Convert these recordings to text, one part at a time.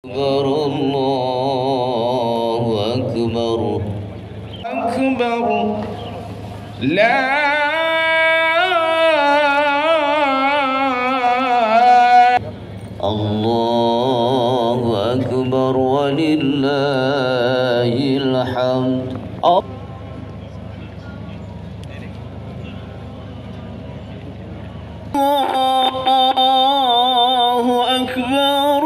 أكبر الله أكبر أكبر لا الله أكبر ولله الحمد. الله أكبر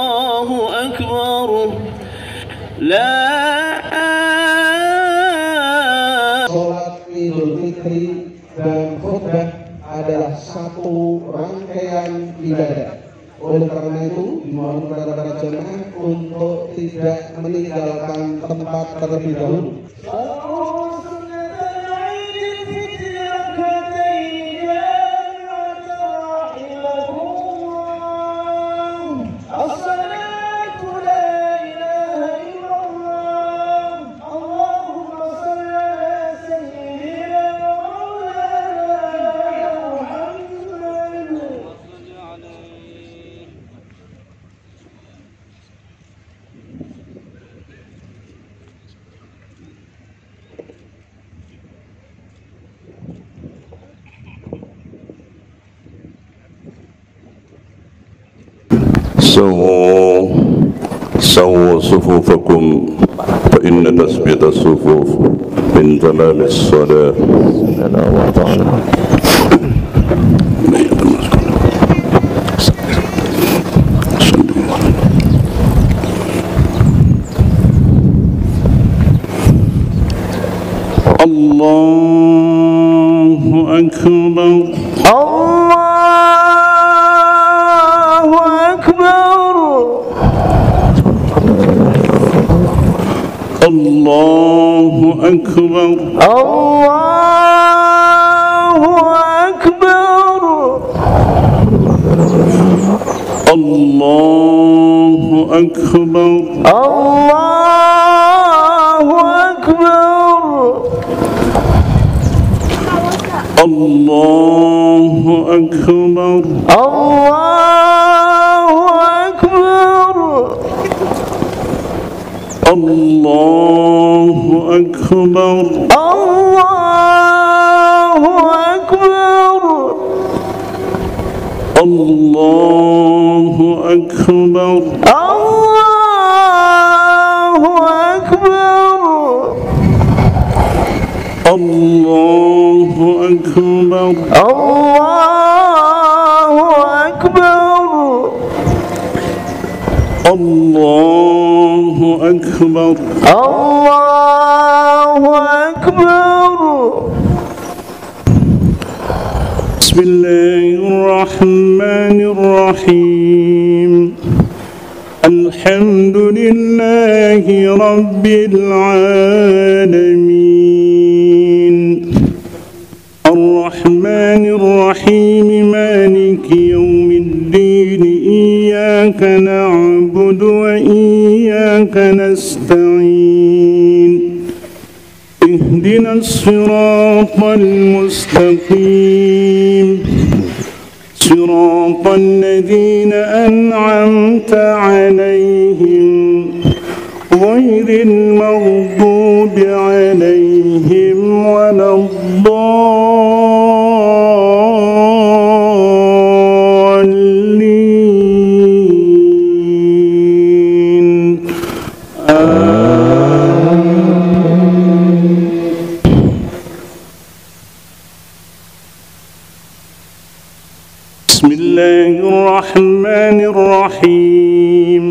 الله أكبر لا. Sholat Idul Fitri dan khutbah adalah satu rangkaian ibadah. Oleh karena itu, dimohon kepada para jemaah untuk tidak meninggalkan tempat terlebih dahulu. سووا صفوفكم فإن تثبيت الصفوف من تمام الصلاة. الله أكبر الله أكبر الله أكبر الله أكبر الله أكبر الله أكبر الله أكبر الله أكبر الله أكبر الله أكبر الله أكبر الله أكبر الله أكبر الله أكبر الله أكبر الله أكبر. بسم الله الرحمن الرحيم. الحمد لله رب العالمين الرحمن الرحيم مالك يوم الدين إياك نعبد وإياك نستعين اهدنا الصراط المستقيم صراط الذين أنعمت عليهم غير المغضوب عليهم ولا الضالين بسم الله الرحمن الرحيم.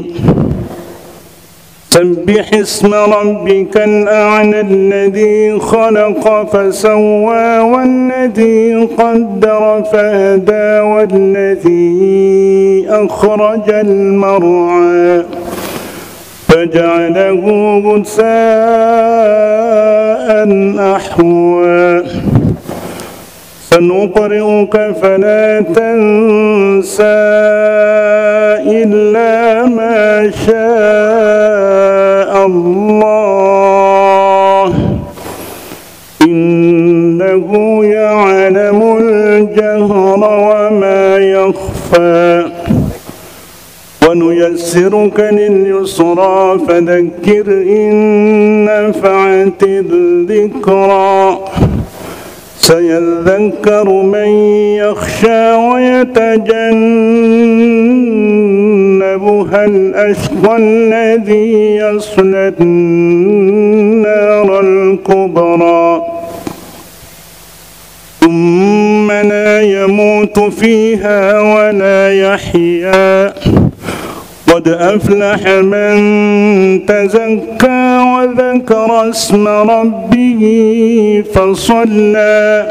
سبح اسم ربك الأعلى الذي خلق فسوى والذي قدر فهدى والذي أخرج المرعى فجعله غثاء أحوى سنقرئك فلا تنسى إلا ما شاء الله إنه يعلم الجهر وما يخفى ونيسرك لليسرى فذكر إن نفعت الذكرى سيذكر من يخشى ويتجنبها الأشقى الذي يصلى النار الكبرى ثم لا يموت فيها ولا يحيا قد أفلح من تزكى وذكر اسم ربه فصلى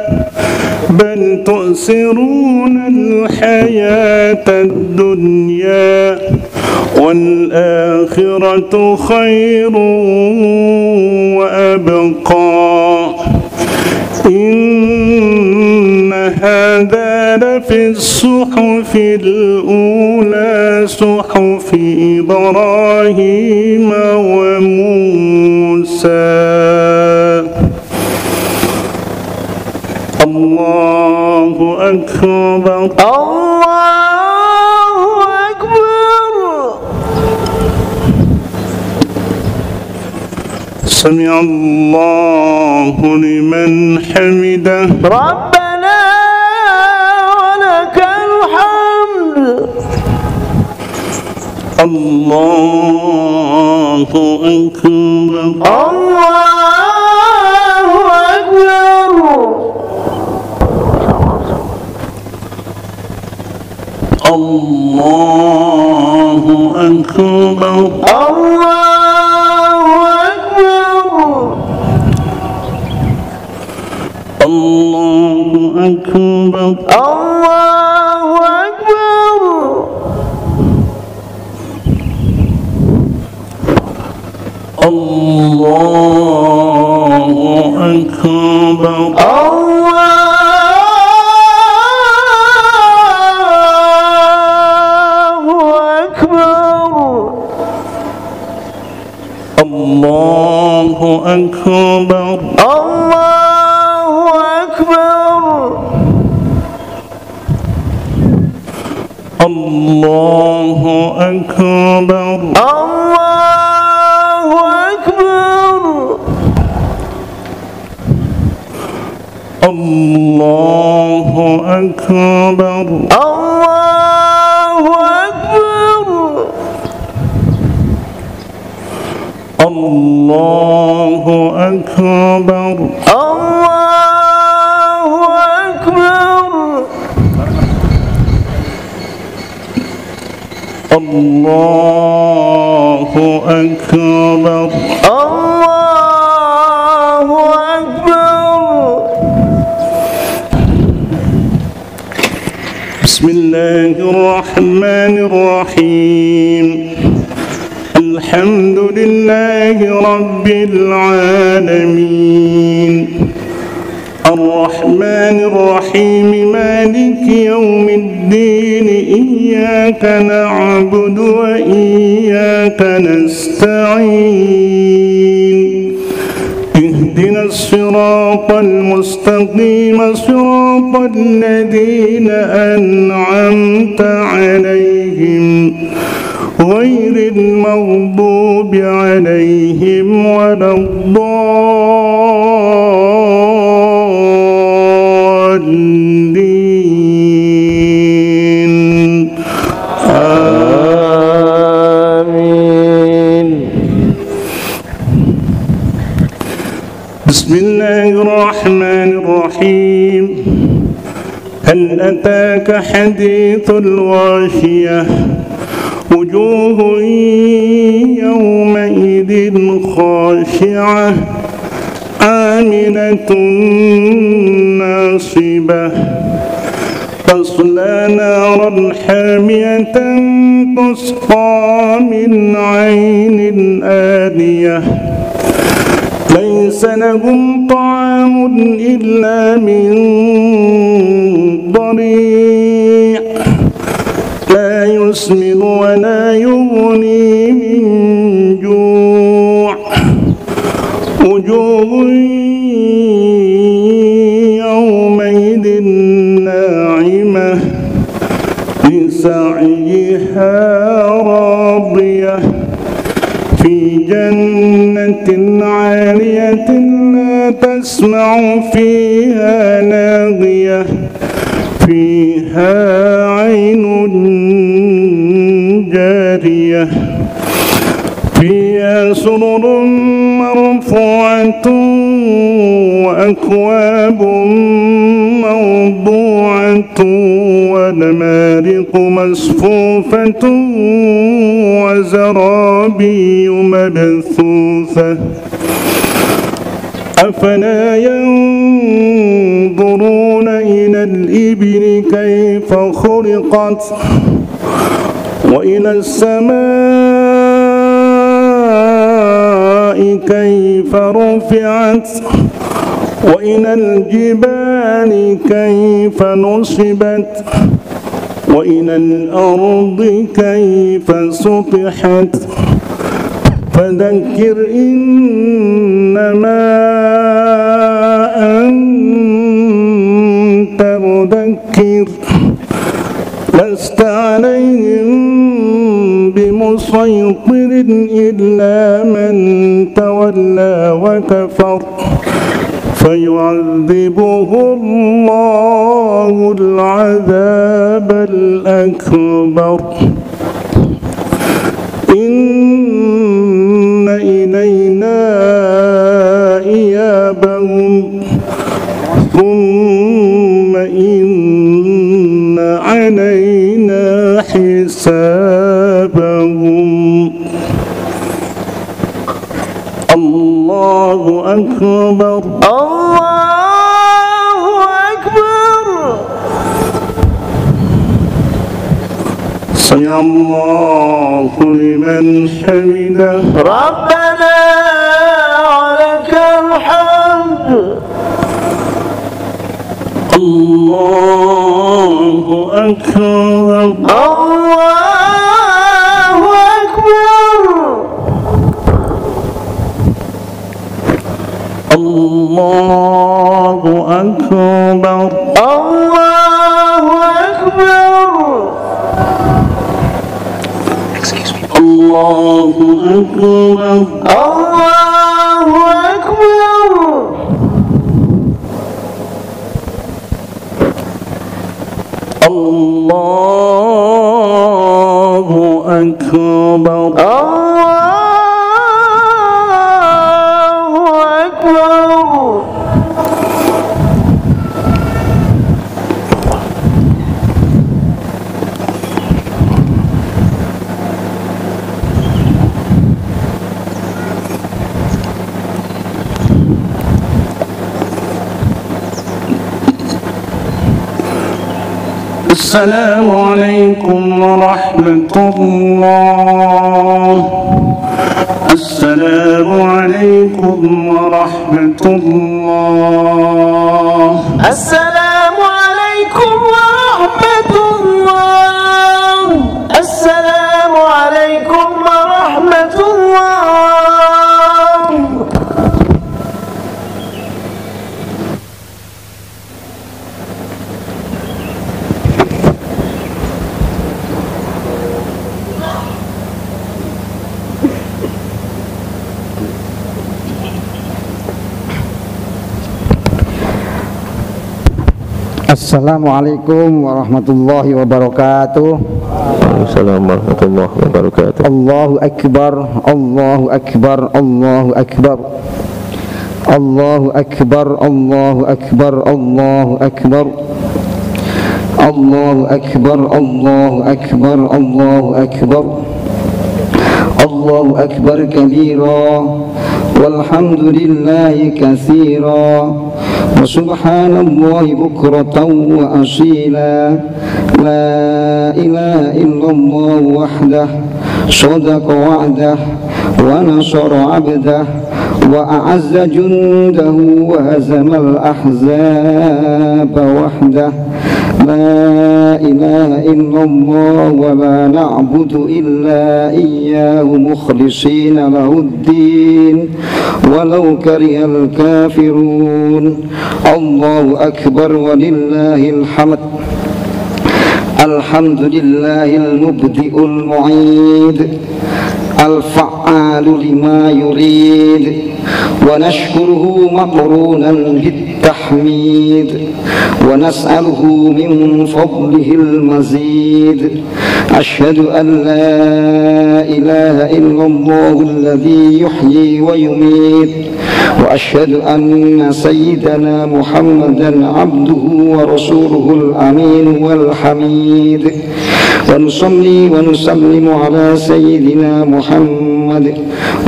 بل تؤثرون الحياة الدنيا والآخرة خير وأبقى إن هذا لفي الصحف الأولى صحف إبراهيم وموسى. الله أكبر. الله أكبر. سمع الله لمن حمده. ربنا ولك الحمد. الله أكبر. الله أكبر. الله أكبر. الله أكبر. الله أكبر. الله أكبر. الله أكبر. الله أكبر. الله أكبر. الله أكبر. الله أكبر. الله أكبر. الله أكبر. الله أكبر. الله أكبر. بسم الله الرحمن الرحيم. الحمد لله رب العالمين الرحمن الرحيم مالك يوم الدين إياك نعبد وإياك نستعين اهدنا الصراط المستقيم صراط الذين أنعمت عليهم غير المغضوب عليهم ولا الضالين آمين. بسم الله الرحمن الرحيم. هل أتاك حديث الغاشية وجوه يومئذ خاشعة عاملة ناصبة تصلى نارا حامية تسقى من عين آنية ليس لهم طعام إلا من ضريع لا يسمن ولا يغني من جوع وجوه يومئذ ناعمة لسعيها فيها راضية في جنة عالية لا تسمع فيها لاغية فيها عين جارية فيها سرر مرفوعة وأكواب موضوعة ونمارق مصفوفة وزرابي مبثوثة أفلا ينظرون إلى الإبل كيف خلقت وإلى السماء كيف رفعت وإلى الجبال كيف نصبت وإلى الأرض كيف سطحت فذكر إنما أنت مذكر لست عليهم بمسيطر إلا من تولى وكفر فيعذبه الله العذاب الأكبر إن إلينا إيابهم ثم إن علينا حسابهم. الله أكبر. الله أكبر. سمع الله لمن حمده. ربنا ولك الحمد. الله أكبر. الله أكبر. الله أكبر. الله أكبر. الله أكبر. الله أكبر. الله أكبر. الله أكبر. السلام عليكم ورحمة الله. السلام عليكم ورحمة الله. السلام عليكم ورحمة الله. السلام عليكم ورحمة الله. Assalamualaikum warahmatullahi wabarakatuh. Assalamualaikum warahmatullahi wabarakatuh. Allahu akbar, Allahu akbar, Allahu akbar. Allahu akbar, Allahu akbar, Allahu akbar. Allahu akbar, Allahu akbar, Allahu akbar. Allahu akbar kabira walhamdulillahi katsira wa subhanallahi bukratan wa asila. La ilaha illallah wahdah sadaqa wa'dah wa nasara 'abdah wa a'azza jundahu wa hazamal ahzaba wahdah. La ilaha illallah wa la na'budu illa iyyahu mukhlishina lahuddin walau karihal kafirun. Allahu akbar walillahil hamd. الحمد لله المبدئ المعيد الفعال لما يريد ونشكره مقرونا بالتحميد ونسأله من فضله المزيد أشهد أن لا إله إلا الله الذي يحيي ويميت وأشهد أن سيدنا محمدا عبده ورسوله الأمين والحميد ونصلي ونسلم على سيدنا محمد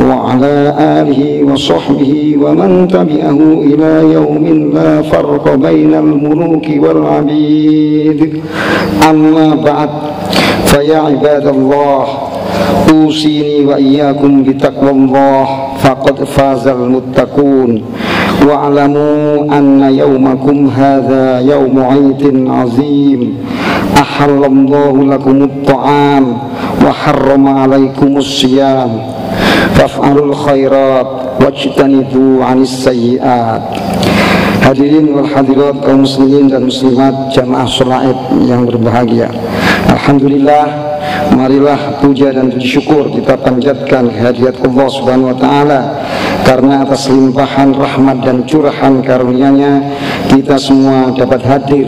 وعلى آله وصحبه ومن تبعه إلى يوم لا فرق بين الملوك والعبيد أما بعد فيا عباد الله أوصيني وإياكم بتقوى الله فقد فاز المتقون واعلموا أن يومكم هذا يوم عيد عظيم أحل الله لكم الطعام وحرم عليكم الصيام فافعلوا الخيرات واجتنبوا عن السيئات. Hadirin wal hadirat kaum muslimin dan muslimat jamaah sholaid yang berbahagia, alhamdulillah, marilah puja dan puji syukur kita panjatkan kehadirat Allah Subhanahu wa taala karena atas limpahan rahmat dan curahan karunia-Nya kita semua dapat hadir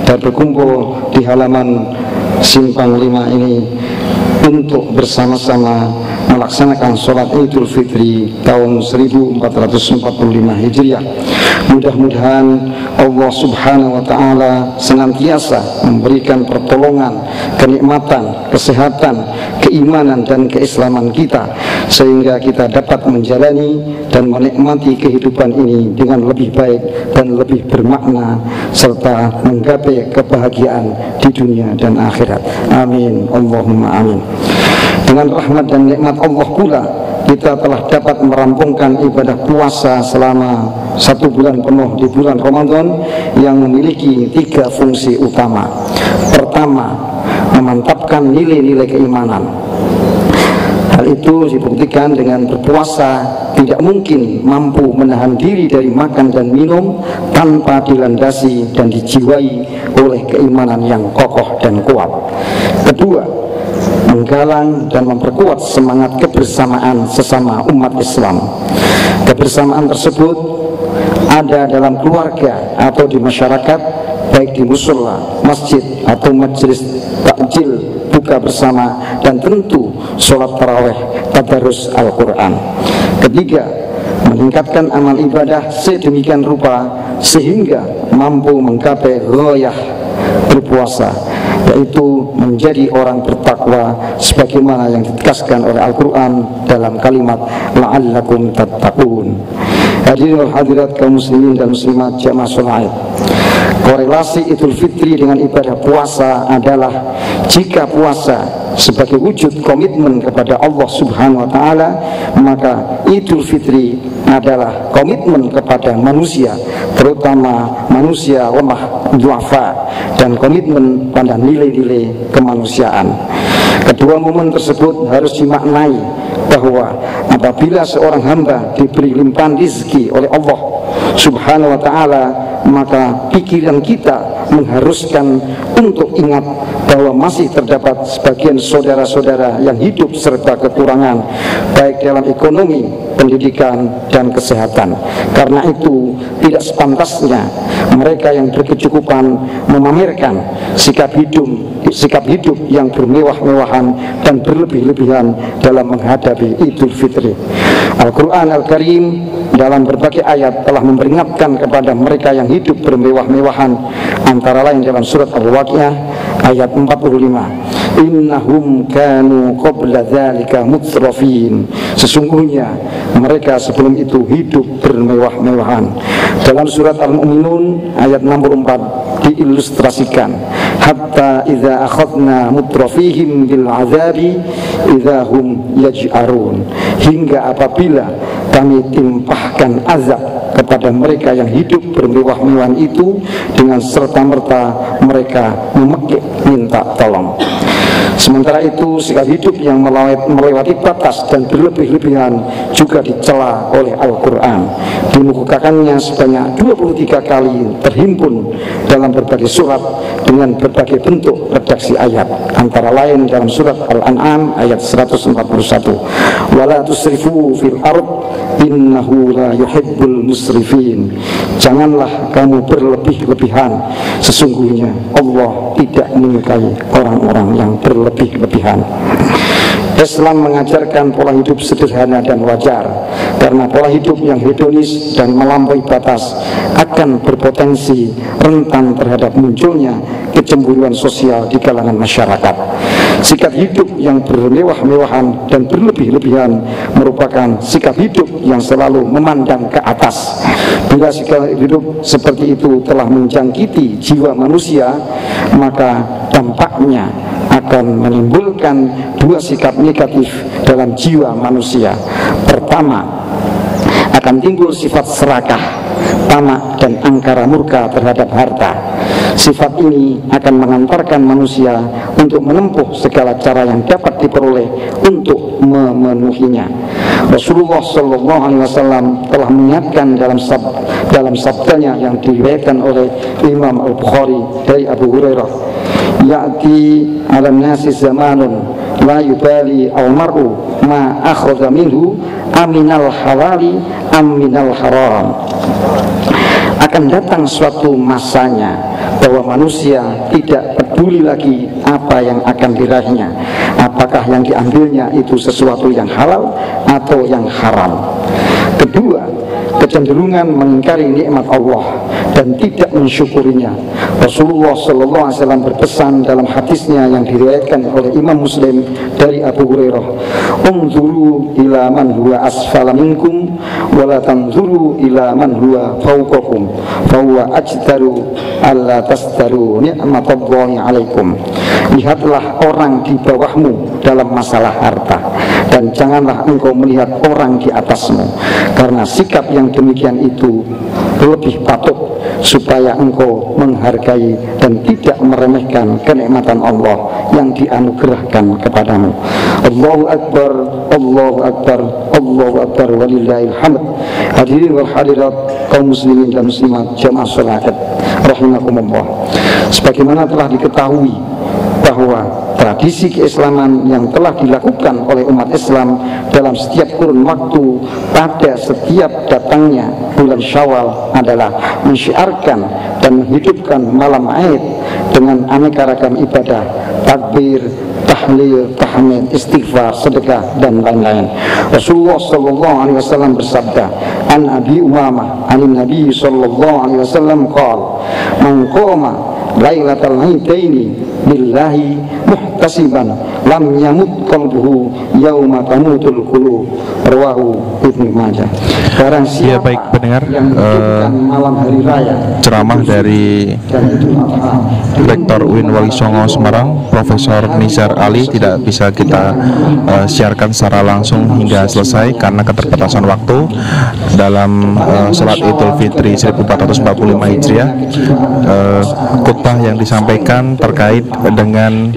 dan berkumpul di halaman Simpang 5 ini untuk bersama-sama melaksanakan sholat Idul Fitri tahun 1445 Hijriah. Mudah-mudahan Allah Subhanahu wa taala senantiasa memberikan pertolongan, kenikmatan, kesehatan, keimanan dan keislaman kita sehingga kita dapat menjalani dan menikmati kehidupan ini dengan lebih baik dan lebih bermakna serta menggapai kebahagiaan di dunia dan akhirat. Amin, Allahumma amin. Dengan rahmat dan nikmat Allah pula kita telah dapat merampungkan ibadah puasa selama 1 bulan penuh di bulan Ramadan yang memiliki 3 fungsi utama. Pertama, memantapkan nilai-nilai keimanan. Hal itu dibuktikan dengan berpuasa tidak mungkin mampu menahan diri dari makan dan minum tanpa dilandasi dan dijiwai oleh keimanan yang kokoh dan kuat. Kedua, menggalang dan memperkuat semangat kebersamaan sesama umat Islam. Kebersamaan tersebut ada dalam keluarga atau di masyarakat, baik di mushola, masjid atau majelis takjil buka bersama, dan tentu sholat tarawih, tadarus Al-Quran. Ketiga, meningkatkan amal ibadah sedemikian rupa sehingga mampu menggapai ghayah berpuasa, yaitu menjadi orang bertakwa sebagaimana yang ditegaskan oleh Al-Quran dalam kalimat la'allakum tattaqun. Hadirin hadirat kaum muslimin dan muslimat jamaah sholaid, korelasi Idul Fitri dengan ibadah puasa adalah jika puasa sebagai wujud komitmen kepada Allah Subhanahu wa taala, maka Idul Fitri adalah komitmen kepada manusia, terutama manusia lemah, duafa, dan komitmen pada nilai-nilai kemanusiaan. Kedua momen tersebut harus dimaknai bahwa apabila seorang hamba diberi limpahan rezeki oleh Allah Subhanahu wa taala, maka pikiran kita mengharuskan untuk ingat bahwa masih terdapat sebagian saudara-saudara yang hidup serta kekurangan baik dalam ekonomi, pendidikan, dan kesehatan. Karena itu tidak sepantasnya mereka yang berkecukupan memamerkan sikap hidup yang bermewah-mewahan dan berlebih-lebihan dalam menghadapi Idul Fitri. Al-Quran Al-Karim dalam berbagai ayat telah memperingatkan kepada mereka yang hidup bermewah-mewahan, antara lain dalam surat Al-Waqiah ayat 45, innahum kanu qabla dzalika mutrafin, sesungguhnya mereka sebelum itu hidup bermewah-mewahan. Dalam surat Al-Mu'minun ayat 64 diilustrasikan, hatta idza akhadna mutrafihim bil azabi idza hum yaj'arun, hingga apabila kami timpahkan azab kepada mereka yang hidup bermewah-mewahan itu, dengan serta-merta mereka memekik minta tolong. Sementara itu sikap hidup yang melewati batas dan berlebih-lebihan juga dicela oleh Al-Quran. Dimukakannya sebanyak 23 kali, terhimpun dalam berbagai surat dengan berbagai bentuk redaksi ayat, antara lain dalam surat Al-An'am ayat 141, wala tusrifu fil ard innahu la yuhibbul musrifin. Janganlah kamu berlebih-lebihan, sesungguhnya Allah tidak menyukai orang-orang yang berlebih-lebihan. Islam mengajarkan pola hidup sederhana dan wajar, karena pola hidup yang hedonis dan melampaui batas akan berpotensi rentan terhadap munculnya kecemburuan sosial di kalangan masyarakat. Sikap hidup yang bermewah-mewahan dan berlebih-lebihan merupakan sikap hidup yang selalu memandang ke atas. Bila sikap hidup seperti itu telah menjangkiti jiwa manusia, maka dampaknya akan menimbulkan dua sikap negatif dalam jiwa manusia. Pertama, akan timbul sifat serakah, tamak dan angkara murka terhadap harta. Sifat ini akan mengantarkan manusia untuk menempuh segala cara yang dapat diperoleh untuk memenuhinya. Rasulullah SAW telah mengingatkan dalam sabdanya yang diriwayatkan oleh Imam Al-Bukhari dari Abu Hurairah, ya'ti 'alan nasi zamanun la yubali al-mar'u ma akhadha minhu aminal halali aminal haram. Akan datang suatu masanya bahwa manusia tidak peduli lagi apa yang akan diraihnya, apakah yang diambilnya itu sesuatu yang halal atau yang haram. Kedua, kecenderungan mengingkari nikmat Allah dan tidak mensyukurinya. Rasulullah SAW berpesan dalam hadisnya yang diriwayatkan oleh Imam Muslim dari Abu Hurairah, unzuru ila man huwa asfala minkum wa la tanzuru ila man huwa fawqakum fa huwa ajdaru alla tasdaru ni'matallahi alaikum. Lihatlah orang di bawahmu dalam masalah harta, dan janganlah engkau melihat orang di atasmu, karena sikap yang demikian itu lebih patut supaya engkau menghargai dan tidak meremehkan kenikmatan Allah yang dianugerahkan kepadamu. Allahu Akbar, Allahu Akbar, Allahu Akbar, walillahil hamd. Hadirin wal hadirat, kaum muslimin dan muslimat jamaah sholaat rahimakumullah. Sebagaimana telah diketahui bahwa tradisi keislaman yang telah dilakukan oleh umat Islam dalam setiap kurun waktu pada setiap datangnya bulan Syawal adalah mensyiarkan dan menghidupkan malam Aid dengan aneka ragam ibadah, takbir, tahlil, tahmid, istighfar, sedekah dan lain-lain. Rasulullah SAW bersabda, an Abi Umamah anin Nabi SAW qala man qama lailatal aidaini billahi muhtasiban lam yamut qalbuhu yauma tamutul qulub. Rawahu Ibnu Majah. Barang siapa baik pendengar, malam hari raya ceramah dari Rektor UIN Wali Songo Semarang, Profesor Nizar Ali tidak bisa kita siarkan secara langsung hingga selesai karena keterbatasan waktu dalam salat Idul Fitri 1445 Hijriah. Khutbah yang disampaikan terkait dengan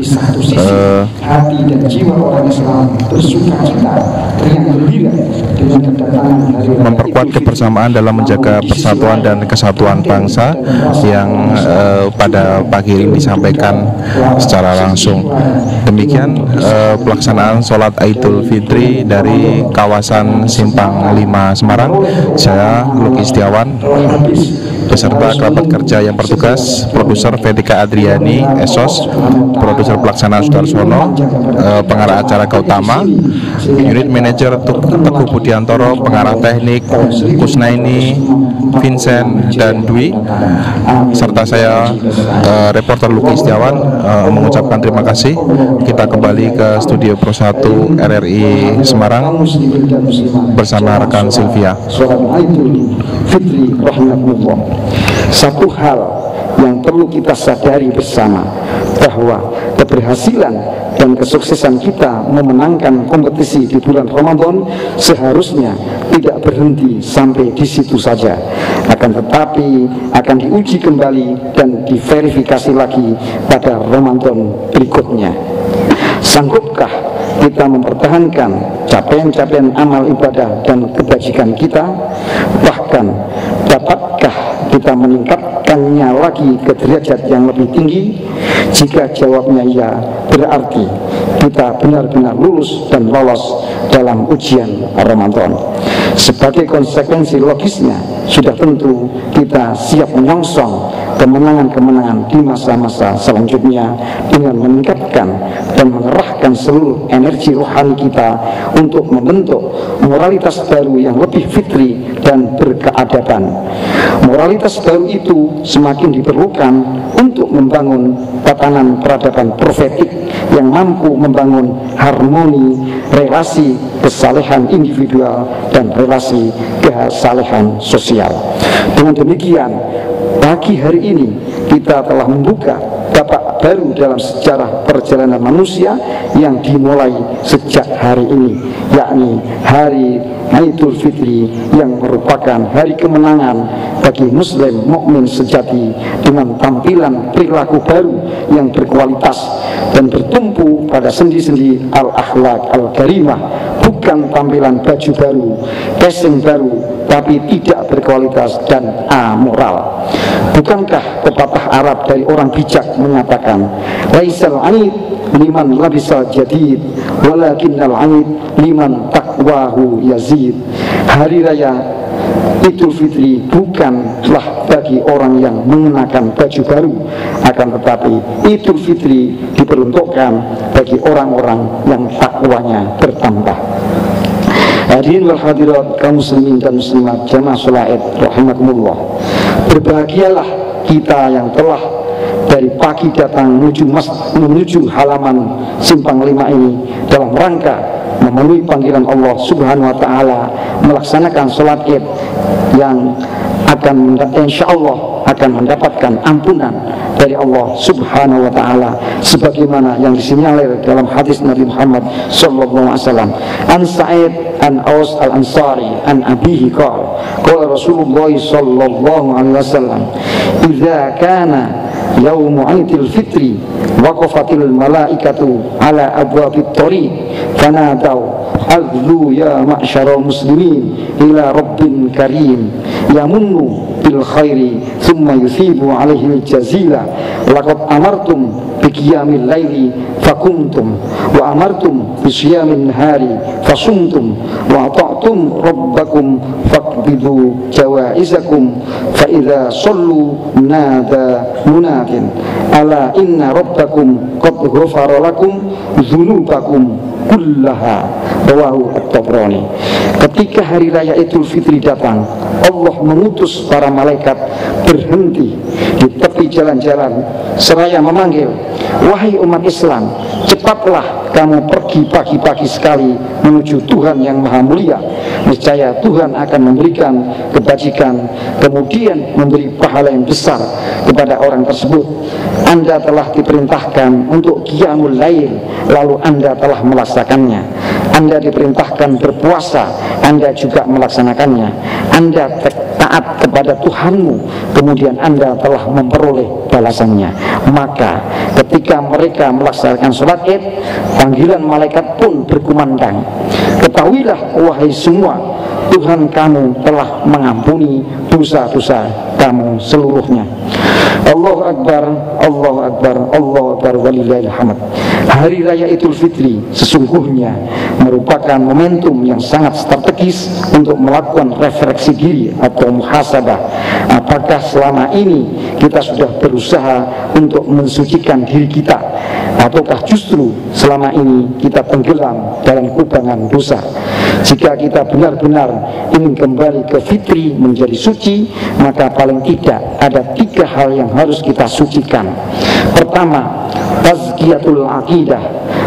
hati dan jiwa orang Islam bersukacita, teriak gembira dengan kedatangan hari raya memperkuat kebersamaan dalam menjaga persatuan dan kesatuan bangsa yang pada pagi ini disampaikan secara langsung. Demikian pelaksanaan sholat Idul Fitri dari kawasan Simpang 5 Semarang. Saya Luki Setiawan beserta kerabat kerja yang bertugas, produser Vetika Adriani, Esos, produser pelaksana Sudarsono, pengarah acara Gautama, unit manajer Teguh Budiantoro, pengarah teknik Kusnaini, Vincent dan Dwi, serta saya reporter Luki Setiawan mengucapkan terima kasih. Kita kembali ke studio Pro 1 RRI Semarang bersama rekan Sylvia. Satu hal yang perlu kita sadari bersama, bahwa keberhasilan dan kesuksesan kita memenangkan kompetisi di bulan Ramadan seharusnya tidak berhenti sampai di situ saja, akan tetapi akan diuji kembali dan diverifikasi lagi pada Ramadan berikutnya. Sanggupkah kita mempertahankan capaian-capaian amal ibadah dan kebajikan kita? Bahkan dapatkah kita meningkatkannya lagi ke derajat yang lebih tinggi? Jika jawabnya ya, berarti kita benar-benar lulus dan lolos dalam ujian Ramadan. Sebagai konsekuensi logisnya, sudah tentu kita siap menyongsong kemenangan-kemenangan di masa-masa selanjutnya dengan meningkatkan dan mengerahkan seluruh energi rohani kita untuk membentuk moralitas baru yang lebih fitri dan berkeadaban. Moralitas baru itu semakin diperlukan untuk membangun tatanan peradaban profetik yang mampu membangun harmoni relasi kesalehan individual dan relasi kesalehan sosial. Dengan demikian, pagi hari ini kita telah membuka babak baru dalam sejarah perjalanan manusia yang dimulai sejak hari ini, yakni hari Idul Fitri yang merupakan hari kemenangan bagi muslim mukmin sejati dengan tampilan perilaku baru yang berkualitas dan bertumpu pada sendi-sendi al-akhlak al-karimah, bukan tampilan baju baru, casing baru, tapi tidak berkualitas dan amoral. Bukankah pepatah Arab dari orang bijak menyatakan, laisal anid liman labisal jadid walakinnal anid liman taqwahu yazid. Hari raya Idul Fitri bukanlah bagi orang yang mengenakan baju baru, akan tetapi Idul Fitri diperuntukkan bagi orang-orang yang takwanya bertambah. Hadirin wal hadirat kaum muslimin dan muslimat jamaah sholat Id rahimakumullah. Berbahagialah kita yang telah dari pagi datang menuju halaman Simpang 5 ini dalam rangka memenuhi panggilan Allah Subhanahu wa taala, melaksanakan sholat Id yang akan insyaallah akan mendapatkan ampunan dari Allah Subhanahu wa taala sebagaimana yang disinyalir dalam hadis Nabi Muhammad sallallahu alaihi wasallam. An Sa'id an Aus al-Ansari an abihi qala Rasulullah sallallahu alaihi wasallam, idza kana yaum Idul Fitri waqafatil malaikatu ala abwabit thariq fanadau adlu ya ma'syaral muslimin ila rabbin karim yamunnu bil khairi thumma yuthibu alaihi jazila laqad amartum biqiyamil laili fakumtum wa amartum bisyamin nahari fasumtum wa ata'tum rabbakum faqbidu jawaizakum fa idza sallu nada munadin ala inna rabbakum qad ghafara lakum dzunubakum kullaha. Rawahu At-Tabrani. Ketika hari raya Idul Fitri datang, Allah mengutus para malaikat berhenti di tepi jalan-jalan seraya memanggil, wahai umat Islam, cepatlah kamu pergi pagi-pagi sekali menuju Tuhan yang Maha Mulia. Niscaya Tuhan akan memberikan kebajikan, kemudian memberi pahala yang besar kepada orang tersebut. Anda telah diperintahkan untuk qiyamul lail, lalu Anda telah melaksanakannya. Anda diperintahkan berpuasa, Anda juga melaksanakannya. Anda taat kepada Tuhanmu, kemudian Anda telah memperoleh balasannya. Maka ketika mereka melaksanakan sholat Id, panggilan malaikat pun berkumandang, ketahuilah wahai semua, Tuhan kamu telah mengampuni dosa-dosa kamu seluruhnya. Allahu Akbar, Allahu Akbar, Allahu Akbar, walillahil hamd. Hari raya Idul Fitri sesungguhnya merupakan momentum yang sangat strategis untuk melakukan refleksi diri atau muhasabah. Apakah selama ini kita sudah berusaha untuk mensucikan diri kita, ataukah justru selama ini kita tenggelam dalam kubangan dosa? Jika kita benar-benar ingin kembali ke fitri, menjadi suci, maka paling tidak ada 3 hal yang harus kita sucikan. Pertama, tazkiyatul akidah,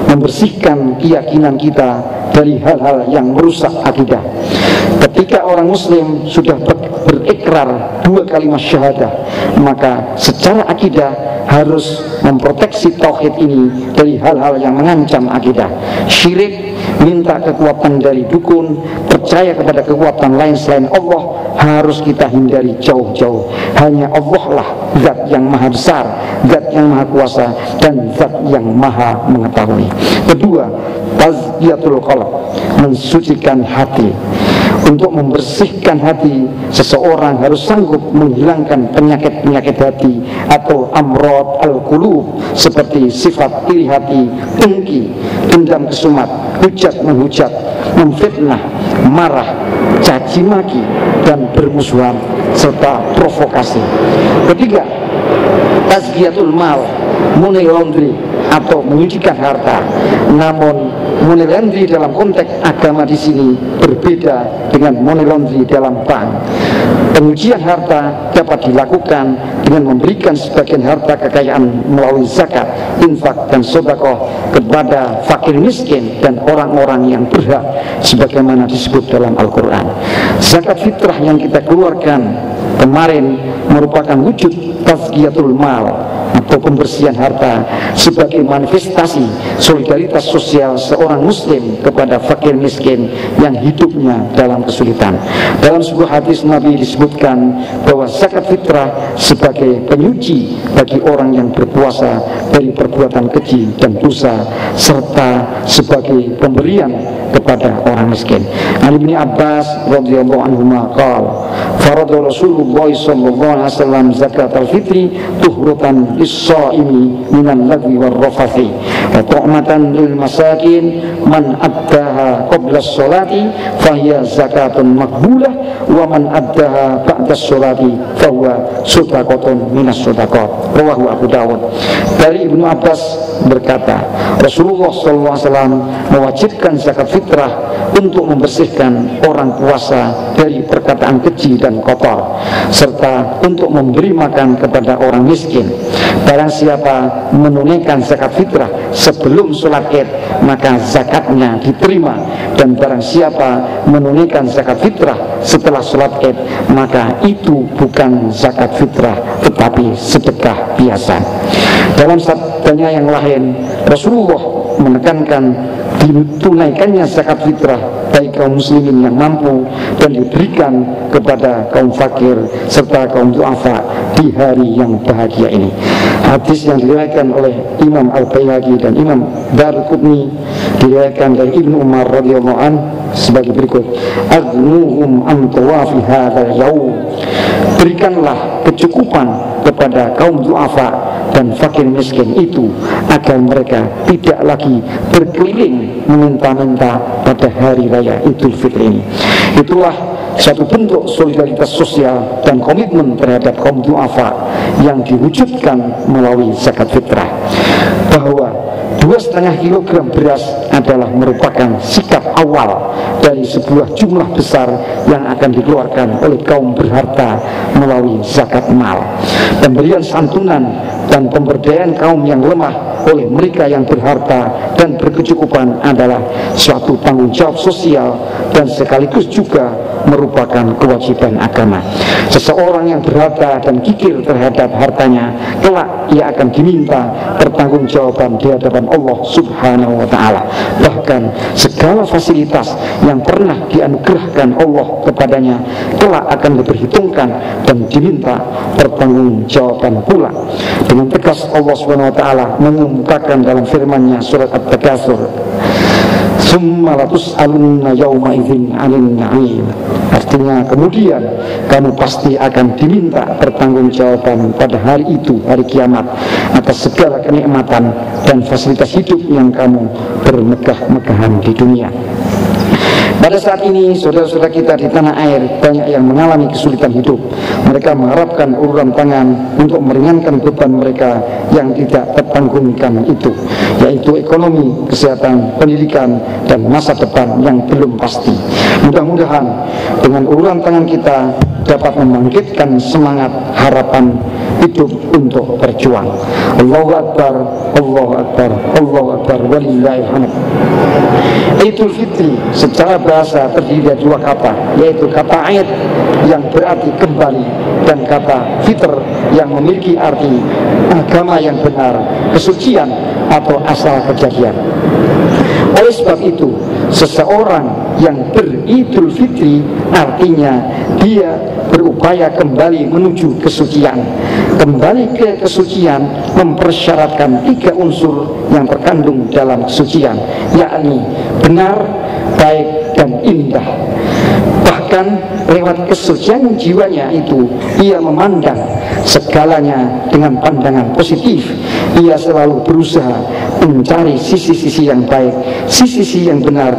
membersihkan keyakinan kita dari hal-hal yang merusak akidah. Ketika orang muslim sudah berikrar 2 kalimat syahadah, maka secara akidah harus memproteksi tauhid ini dari hal-hal yang mengancam akidah. Syirik, minta kekuatan dari dukun, percaya kepada kekuatan lain selain Allah, harus kita hindari jauh-jauh. Hanya Allah lah zat yang maha besar, zat yang maha kuasa, dan zat yang maha mengetahui. Kedua, tazkiyatul qalb, mensucikan hati. Untuk membersihkan hati, seseorang harus sanggup menghilangkan penyakit-penyakit hati atau amrod al-qulub, seperti sifat iri hati, dengki, dendam kesumat, hujat menghujat, memfitnah, marah, caci maki, dan bermusuhan serta provokasi. Ketiga, tazkiyatul mal, money laundry atau menyucikan harta. Namun money laundry dalam konteks agama di sini berbeda dengan money laundry dalam bank. Penyucian harta dapat dilakukan dengan memberikan sebagian harta kekayaan melalui zakat, infak, dan sedekah kepada fakir miskin dan orang-orang yang berhak, sebagaimana disebut dalam Al-Quran. Zakat fitrah yang kita keluarkan kemarin merupakan wujud tazkiyatul mal atau pembersihan harta sebagai manifestasi solidaritas sosial seorang muslim kepada fakir miskin yang hidupnya dalam kesulitan. Dalam sebuah hadis Nabi disebutkan bahwa zakat fitrah sebagai penyuci bagi orang yang berpuasa dari perbuatan keji dan dosa, serta sebagai pemberian kepada orang miskin. Ali bin Abbas radhiyallahu anhu qala farada Rasulullah sallallahu alaihi wasallam zakat al-fitri tuhratan lis-shaimi minan lagwi war-rafathi wa tu'matan lil masakin man addaha qabla as-salati fahiya zakatun maqbulah wa man addaha ba'da as-salati fahuwa shadaqatun minas shadaqat. Rawahu Abu Dawud. Dari Ibnu Abbas berkata, Rasulullah SAW mewajibkan zakat fitrah untuk membersihkan orang puasa dari perkataan keji dan kotor, serta untuk memberi makan kepada orang miskin. Barang siapa menunaikan zakat fitrah sebelum sholat Id, maka zakatnya diterima, dan barang siapa menunaikan zakat fitrah setelah sholat Id, maka itu bukan zakat fitrah tetapi sedekah biasa. Dalam sabdanya yang lain, Rasulullah menekankan ditunaikannya zakat fitrah bagi kaum muslimin yang mampu dan diberikan kepada kaum fakir serta kaum du'afa di hari yang bahagia ini. Hadis yang diriwayatkan oleh Imam Al-Baihaqi dan Imam Daruqutni diriwayatkan dari Ibnu Umar radhiyallahu anhu sebagai berikut: agnuhum an tawafi hadzal yaum, berikanlah kecukupan kepada kaum du'afa dan fakir miskin itu agar mereka tidak lagi berkeliling meminta-minta pada hari raya Idul Fitri ini. Itulah satu bentuk solidaritas sosial dan komitmen terhadap kaum du'afa yang diwujudkan melalui zakat fitrah, bahwa 2,5 kilogram beras adalah merupakan sikap awal dari sebuah jumlah besar yang akan dikeluarkan oleh kaum berharta melalui zakat mal. Pemberian santunan dan pemberdayaan kaum yang lemah oleh mereka yang berharta dan berkecukupan adalah suatu tanggung jawab sosial dan sekaligus juga merupakan kewajiban agama. Seseorang yang berharta dan kikir terhadap hartanya, kelak ia akan diminta pertanggungjawaban di hadapan Allah Subhanahu wa ta'ala. Bahkan segala fasilitas yang pernah dianugerahkan Allah kepadanya kelak akan diperhitungkan dan diminta pertanggungjawaban pula. Dengan tegas Allah Subhanahu wa ta'ala mengumumkakan dalam firman-Nya surat At-Takatsur, summa latus'alunna yawma idzin 'anil na'im. Artinya kemudian kamu pasti akan diminta pertanggungjawaban pada hari itu, hari kiamat, atas segala kenikmatan dan fasilitas hidup yang kamu bermegah-megahan di dunia. Pada saat ini saudara-saudara kita di tanah air banyak yang mengalami kesulitan hidup. Mereka mengharapkan uluran tangan untuk meringankan beban mereka yang tidak tertanggungkan itu, yaitu ekonomi, kesehatan, pendidikan, dan masa depan yang belum pasti. Mudah-mudahan dengan uluran tangan kita dapat membangkitkan semangat, harapan, hidup untuk berjuang. Allahu Akbar, Allahu Akbar, Allahu Akbar, walillahil hamd. Idul Fitri secara bahasa terdiri dari dua kata, yaitu kata Aid yang berarti kembali dan kata Fitr yang memiliki arti agama yang benar, kesucian atau asal kejadian. Oleh sebab itu, seseorang yang beridul fitri artinya dia berupaya kembali menuju kesucian. Kembali ke kesucian mempersyaratkan 3 unsur yang terkandung dalam kesucian, yakni benar, baik, dan indah. Bahkan lewat kesucian jiwanya itu, ia memandang segalanya dengan pandangan positif. Ia selalu berusaha mencari sisi-sisi yang baik, sisi-sisi yang benar,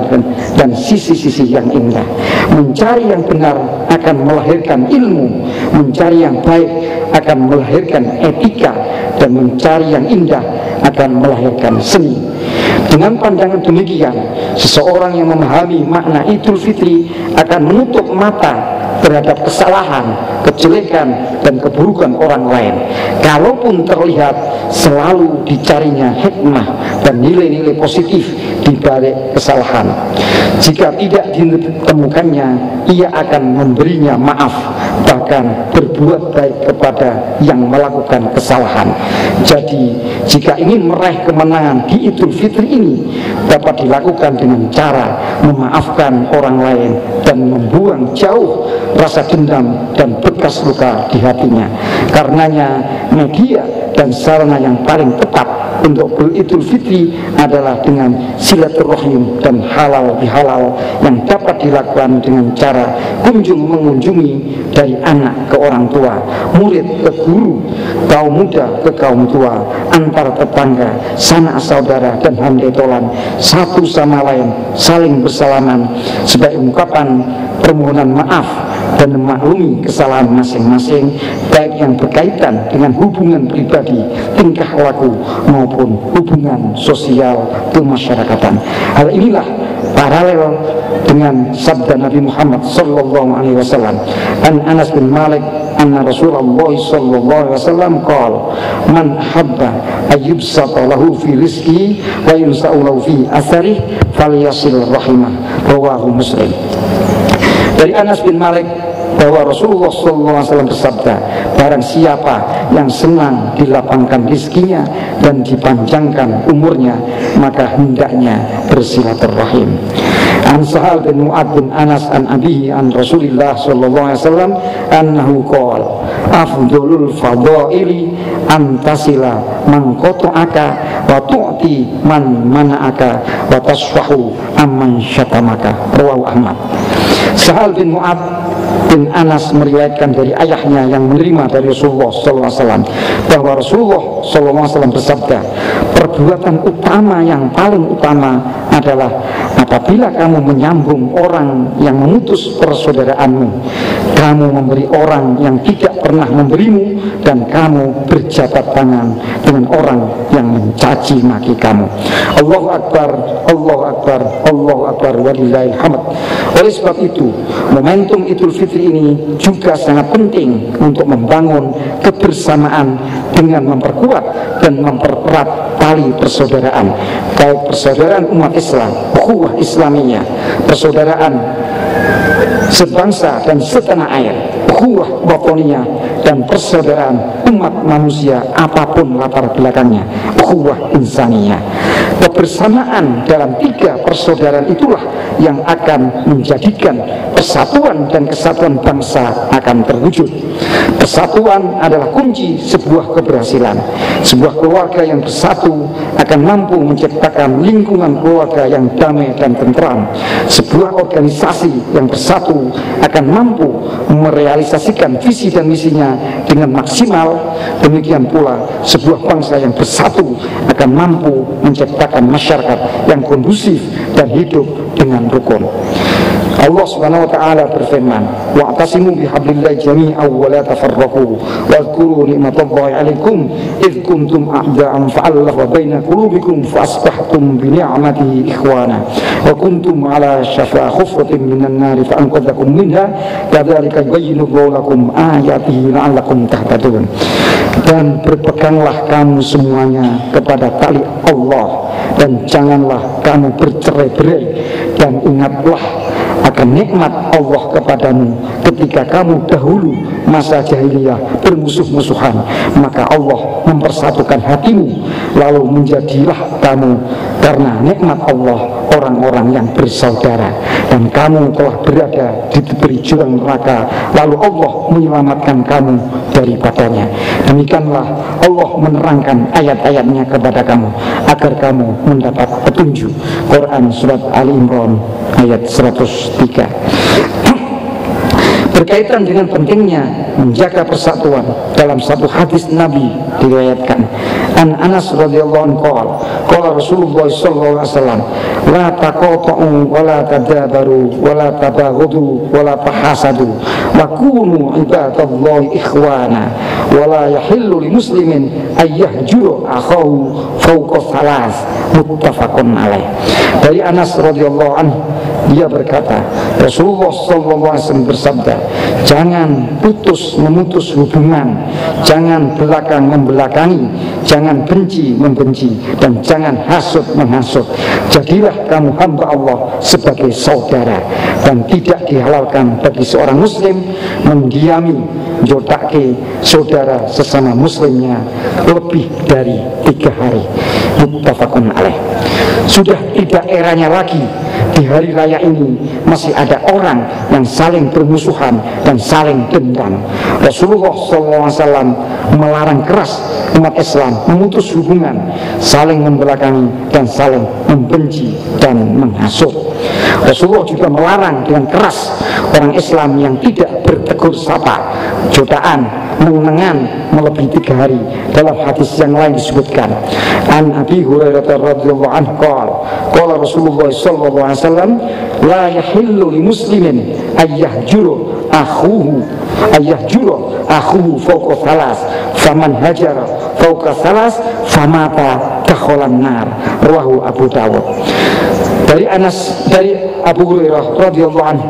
dan sisi-sisi yang indah. Mencari yang benar akan melahirkan ilmu, mencari yang baik akan melahirkan etika, dan mencari yang indah akan melahirkan seni. Dengan pandangan demikian, seseorang yang memahami makna Idul Fitri akan menutup mata terhadap kesalahan, kejelekan, dan keburukan orang lain. Kalaupun terlihat, selalu dicarinya hikmah dan nilai-nilai positif di balik kesalahan. Jika tidak ditemukannya, ia akan memberinya maaf, bahkan berbuat baik kepada yang melakukan kesalahan. Jadi, jika ingin meraih kemenangan di Idul Fitri ini, dapat dilakukan dengan cara memaafkan orang lain dan membuang jauh rasa dendam dan bekas luka di hatinya. Karenanya, media dan sarana yang paling tepat untuk beridul fitri adalah dengan silaturahim dan halal bihalal yang dapat dilakukan dengan cara kunjung mengunjungi dari anak ke orang tua, murid ke guru, kaum muda ke kaum tua, antar tetangga, sanak saudara, dan handai tolan satu sama lain, saling bersalaman sebagai ungkapan permohonan maaf dan memaklumi kesalahan masing-masing, baik yang berkaitan dengan hubungan pribadi, tingkah laku, maupun hubungan sosial kemasyarakatan. Hal inilah paralel dengan sabda Nabi Muhammad sallallahu alaihi wasallam. An Anas bin Malik anna Rasulullah sallallahu alaihi wasallam qala man habba ayyubsata lahu fi rizqi wa yunsa'u lahu fi asari falyasil rahimah, rawahu Muslim. Dari Anas bin Malik bahwa Rasulullah SAW bersabda, barang siapa yang senang dilapangkan rizkinya dan dipanjangkan umurnya, maka hendaknya bersilaturahim. An Sahal bin Mu'ad bin Anas an abihi an Rasulillah SAW annahu qala afdolul fadaili antasila man qata'aka wa tu'ti man mana'aka wa tasfahu amman syatamaka, rawahu Ahmad. Sahal bin Mu'ad bin Anas meriwayatkan dari ayahnya yang menerima dari Rasulullah SAW bahwa Rasulullah SAW bersabda, perbuatan utama yang paling utama adalah apabila kamu menyambung orang yang memutus persaudaraanmu, kamu memberi orang yang tidak pernah memberimu, dan kamu berjabat tangan dengan orang yang mencaci maki kamu. Allahu Akbar, Allahu Akbar, Allahu Akbar, walillahil hamd. Oleh sebab itu, momentum Idul Fitri ini juga sangat penting untuk membangun kebersamaan dengan memperkuat dan mempererat tali persaudaraan, baik persaudaraan umat Islam, ukhuwah Islamiyah, persaudaraan sebangsa dan setanah air, ukhuwah watoniyah, dan persaudaraan umat manusia apapun latar belakangnya, ukhuwah insaniyah. Kebersamaan dalam 3 persaudaraan itulah yang akan menjadikan persatuan dan kesatuan bangsa akan terwujud. Persatuan adalah kunci sebuah keberhasilan. Sebuah keluarga yang bersatu akan mampu menciptakan lingkungan keluarga yang damai dan tentram. Sebuah organisasi yang bersatu akan mampu merealisasikan visi dan misinya dengan maksimal. Demikian pula sebuah bangsa yang bersatu akan mampu menciptakan masyarakat yang kondusif dan hidup dengan rukun. Allah Subhanahu wa taala berfirman, wa'tasimu bihablillahi jami'an wa la tafarraqu wadhkuru ni'matallahi 'alaikum id kuntum a'da'an fa'alafa baina qulubikum fa asbahtum bi ni'matihi ikhwana wa kuntum 'ala syafa hufratin minan nar fa anqadhakum minha kadzalika yubayyinu Allahu lakum ayatihi la'allakum tahtadun. Dan berpeganglah kamu semuanya kepada tali Allah dan janganlah kamu bercerai-berai, dan ingatlah akan nikmat Allah kepadamu ketika kamu dahulu masa jahiliyah bermusuh-musuhan, maka Allah mempersatukan hatimu, lalu menjadilah kamu karena nikmat Allah orang-orang yang bersaudara, dan kamu telah berada di tepi jurang neraka, lalu Allah menyelamatkan kamu daripadanya. Demikianlah Allah menerangkan ayat-ayatnya kepada kamu agar kamu mendapat petunjuk. Quran surat Ali Imran ayat 103. Berkaitan dengan pentingnya menjaga persatuan, dalam satu hadis Nabi diriwayatkan an Anas radhiyallahu anhu qala Rasulullah sallallahu alaihi wasallam la taqatu wa la tadabaru wa la tabaghudu wa la tahasadu wa kunu ibadallahi ikhwana wa la yahillu li muslimin ay yahjuru akhahu fawqa thalas, muttafaqun alaih. Dari Anas radhiyallahu anhu, dia berkata, Rasulullah sallallahu alaihi wasallam bersabda, jangan memutus hubungan, jangan belakang membelakangi, jangan benci membenci, dan jangan hasud menghasut. Jadilah kamu hamba Allah sebagai saudara, dan tidak dihalalkan bagi seorang muslim mendiami jodake saudara sesama muslimnya lebih dari 3 hari. Muttafaqun alaih. Sudah tidak eranya lagi di hari raya ini masih ada orang yang saling bermusuhan dan saling dendam. Rasulullah SAW melarang keras umat Islam memutus hubungan, saling membelakangi dan saling membenci dan menghasut. Rasulullah juga melarang dengan keras orang Islam yang tidak bertegur sapa, jodaan, mengenangan melebihi 3 hari. Dalam hadis yang lain disebutkan an Abi Hurairah radhiyallahu anhu qala Rasulullah sallallahu alaihi wasallam la yahillu li muslimin ayyahjuru akhuhu fawqa thalas faman hajara fawqa thalas famata dakhalan nar, rawahu Abu Dawud. Dari Abu Hurairah radhiyallahu anhu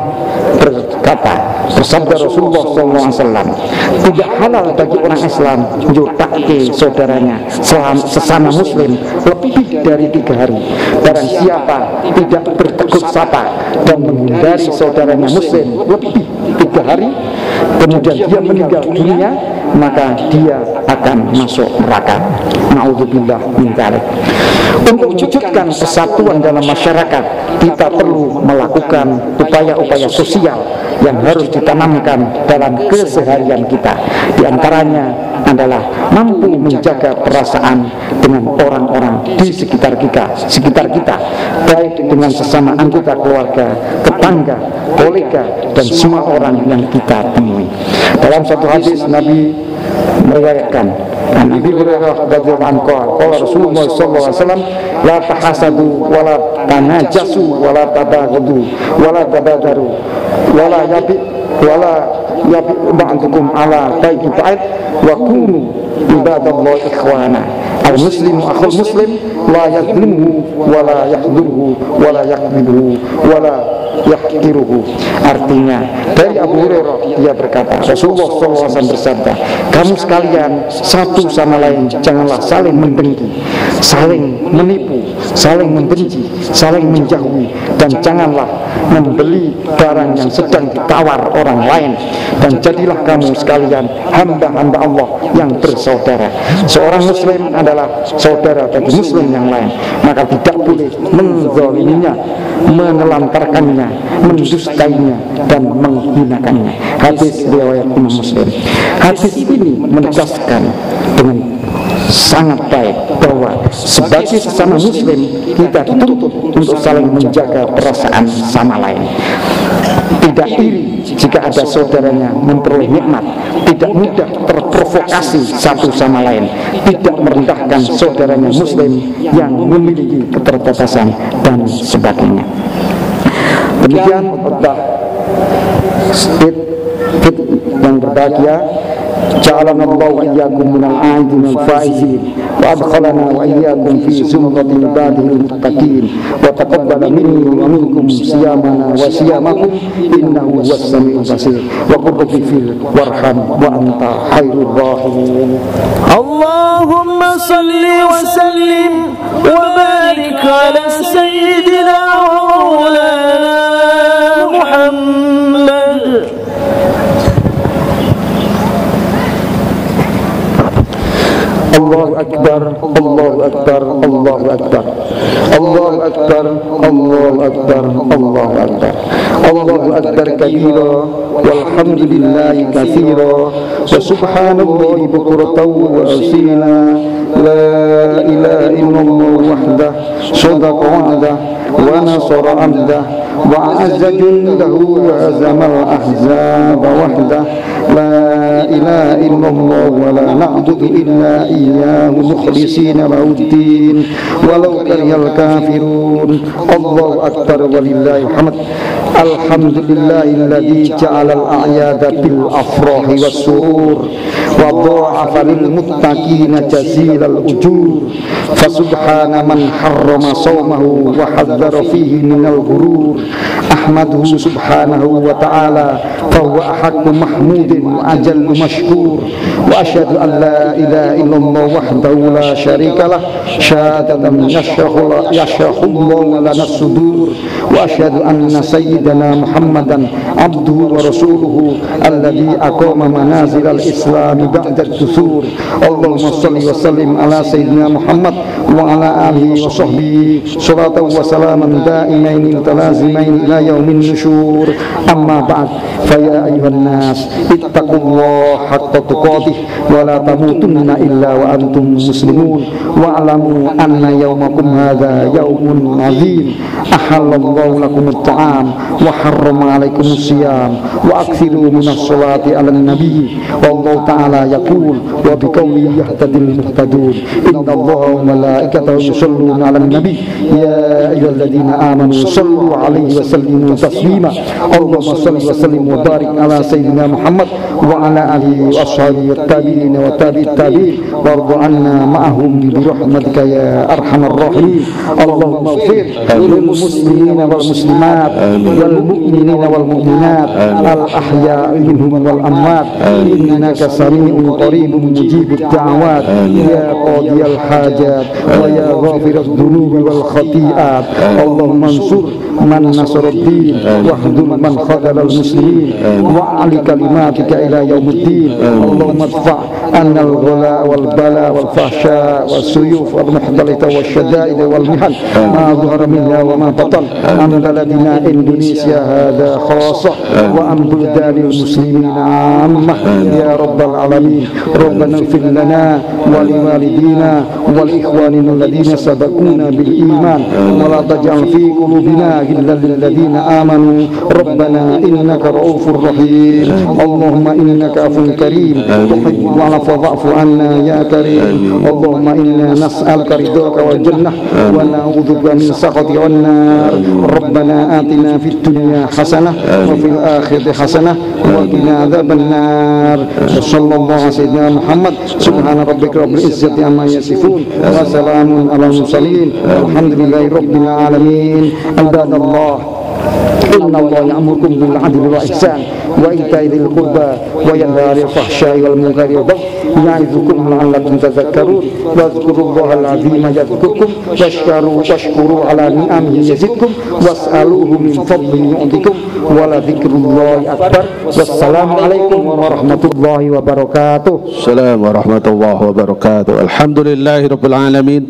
berkata, bersabda Rasulullah SAW, tidak halal bagi orang Islam menjotake saudaranya sesama muslim lebih dari 3 hari. Barang siapa tidak bertegur sapa dan menghindari saudaranya muslim lebih 3 hari, kemudian dia meninggal dunia, maka dia akan masuk neraka. Na'udzubillah min dzalik. Untuk mewujudkan persatuan dalam masyarakat, kita perlu melakukan upaya-upaya sosial yang harus ditanamkan dalam keseharian kita. Di antaranya adalah mampu menjaga perasaan dengan orang-orang di sekitar kita, baik dengan sesama anggota keluarga, tetangga, kolega, dan semua orang yang kita temui. Dalam satu hadis Nabi meriwayatkan Nabi Hurairah radhiyallahu anhu qala Rasulullah sallallahu alaihi wasallam la tahasadu wa la tanajasu wa la tabaghadu wa la tabadaru wa la yabi ba'dukum ala baiti ba'id wa kunu ibadallahi ikhwana. Al-muslimu akhul muslim la yadlimuhu wa la yahdhuruhu wa la yakbiduhu wa la yahkiruhu. Artinya dari Abu Hurairah, dia berkata, Rasulullah SAW bersabda, kamu sekalian satu sama lain janganlah saling mendengki, saling menipu, saling membenci, saling menjauhi, dan janganlah membeli barang yang sedang ditawar orang lain, dan jadilah kamu sekalian hamba-hamba Allah yang bersaudara. Seorang muslim adalah saudara bagi muslim yang lain, maka tidak boleh menzaliminya, menelantarkannya, mendustainya, dan menghinakannya. Hadis riwayat Imam Muslim. Hadis ini menegaskan dengan sangat baik bahwa sebagai sesama muslim kita dituntut untuk saling menjaga perasaan sama lain. Tidak iri jika ada saudaranya memperoleh nikmat, tidak mudah terprovokasi satu sama lain, tidak merendahkan saudaranya muslim yang memiliki keterbatasan, dan sebagainya. Demikian khutbah yang berbahagia. Ja'alana Allah wa iyyakum minal aidin wal faizin wa adkhalana wa iyyakum fi zumratil ibadil muttaqin wa taqabbala minni wa minkum siyamana wa siyamakum innahu huwas samiul basir wa qul rabbi fil warham wa anta khairur rahimin. Allahumma salli wa sallim wa barik ala sayyidina wa maulana Muhammad. Allahu Akbar, Allahu Akbar, Allahu Akbar, Allahu Akbar, Allahu Akbar, Allahu Akbar, Allahu Akbar kabira, walhamdulillahi katsira, wa subhanallahi bukratan wa asila, la ilaha illallah wahdah, sadaqa wa'dah, wa nasara 'abdah, wa a'azza jundahu wa azamal ahzaba wahdah. La ilaha illallah wa la na'budu illa iyyahu mukhlisina lahud-din walau karihal kafirun. Allahu akbar walillahil hamd. Alhamdulillahilladzi ja'ala al-a'yada bil afrahi was-surur wa dha'afa lil muttaqina jazilal ujur. Fa subhana man harrama shawmahu wa hadzara fihi minal ghurur. Ahmaduhu subhanahu wa ta'ala fa huwa ahaqqu mahmudin wa ajallu mashkur. Wa asyhadu an la ilaha illallah wahdahu la syarika lah syahadatan yashrahu lana as-sudur. Wa asyhadu anna sayyidana Muhammadan abduhu wa rasuluhu alladhi aqama manazilal islam ba'da ad-dusur. Allahumma shalli wa sallim ala sayyidina Muhammad wa ala alihi wa sahbihi salatan wa salaman da'imain mutalazimain ila yaumin nusyur. Amma ba'd, fa ya ayyuhan nas ittaqullaha haqqa tuqatih wa la tamutunna illa wa antum muslimun wa alamu anna yawmakum hadha yawmun azim. Ahallallahu lakum at-ta'am wa harrama alaikum as-siyam wa akthiru minas salati ala nabi. Wallahu ta'ala yaqul wa biqawli yahtadil muhtadun. Inna Allaha wa malaikatahu yusalluna 'alan nabi ya ayyuhalladzina amanu sallu 'alaihi wa sallimu taslima. Allahumma shalli wa sallim wa barik ala sayyidina Muhammad wa ala alihi wa ashabihi wat tabi'in wa tabi'it tabi'in warḍa 'anna ma'ahum bi rahmatika ya arhamar rahimin. Allahumma ighfir lil muslimina wal muslimat wal mu'minina wal mu'minat al ahya'i minhum wal amwat innaka sami'un qaribun mujibud da'awat ya qadiyal hajat wa ya ghafirad dhunubi wal khati'at. Allahumma ansur man nasaraddin wahdum man khadala al muslimin wa ali kalimatika ila yaumiddin. Allahumma adfa' anna al ghala wal bala wal fahsya was suyuf wal muhdalata was syada'id wal mihan ma dhahara minha wa ma batan an baladina Indonesia hadha khassa wa an buldanil muslimin ammah ya rabbal alamin. Rabbana ighfir lana wa liwalidina wal ikhwanina alladhina sabaquna bil iman wa la taj'al fi qulubina ghillan lil ladzina amanu rabbana innaka ra'ufur rahim. Allahumma innaka afuwwun karim tuhibbul 'afwa fa'fu 'anna ya karim. Allahumma inna nas'aluka ridhaka wal jannah wa na'udzubika min sakhatika wan nar. Rabbana atina fid dunya hasanah wa fil akhirati hasanah wa qina adzaban nar. Sallallahu alaihi sayyidina Muhammad subhana rabbika rabbil izzati amma yasifun wa salamun alal mursalin walhamdulillahi rabbil alamin. Ibadallah, inna Allah ya'murukum bil 'adli wal ihsan wa ita'i dzil qurba wa yanha 'anil fahsya'i wal munkari wal baghi ya'idzukum la'allakum tadhakkarun. Wadhkurullahal 'azima yadhkurkum washkuru 'ala ni'amihi yazidkum was'aluhu min fadlihi yu'tikum wa la dzikrullahi akbar. Wassalamu alaikum warahmatullahi wabarakatuh. Assalamualaikum warahmatullahi wabarakatuh. Alhamdulillahirabbil alamin.